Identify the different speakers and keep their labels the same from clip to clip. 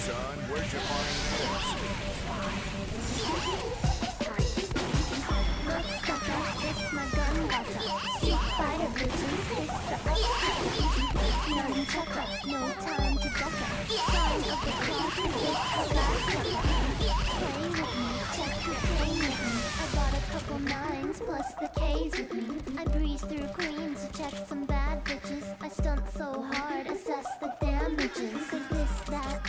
Speaker 1: son. Where'd you find
Speaker 2: This my gun butter. Street fighter bitches, sister. Nunchucker, no time to duck up. Sign of the cross with this glass sucker. Play with me, check your play with me. I got a couple nines plus the K's with me. I breeze through Queens to check some bad bitches. I stunt so hard, assess the damages. Cause this, that,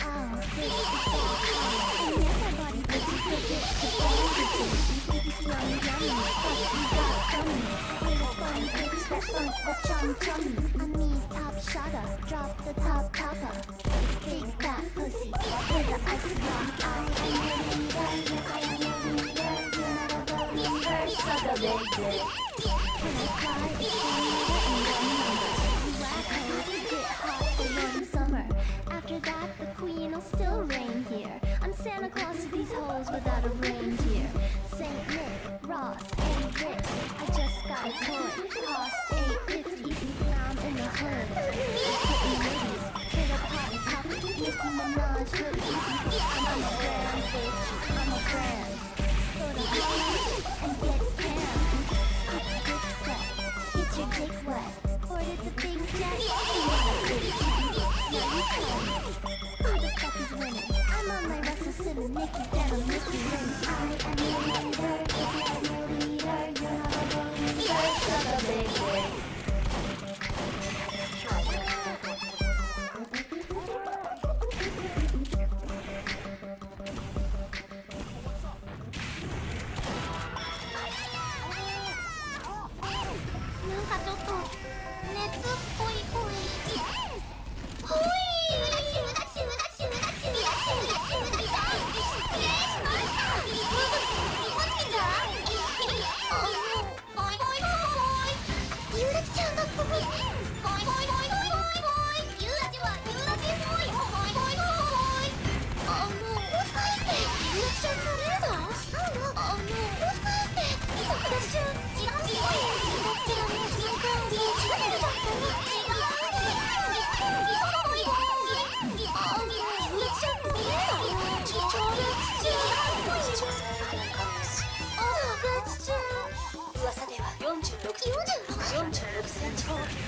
Speaker 2: this is that, and everybody bitches, but it's the bandages. Yum, yummy, fuck, you got gummy. I ain't a fun bitch that funks the chum-chummy. I need top shotter, drop the top topper. Big fat pussy, with the icy block. I am your leader, yes I am your leader. You're not a believer, suck a baby. When I cry, it's one letter and one number. You whack hoes get hot for one summer. After that, the queen will still reign here. I'm Santa Claus to these hoes without a reindeer. Saint Nick, Ross, and Rick. I just got a toy, cost $8.50. Now I'm in the hood, hitting ladies. Hit a pot top, Nicki Minaj hoodie. I'm a brand, bitch, I'm a brand. Go to Hollywood and get canned. It's a good set, get your dick wet. Ordered the big jet, you want a big jet. Now you tell me, who the fuck is winning? I'm on my Russell Simmons, Nicki, then I'm Nicki Minaj. I am your leader, if you are your leader, you're not a believer, suck a big dick.
Speaker 3: 噂では46センチほど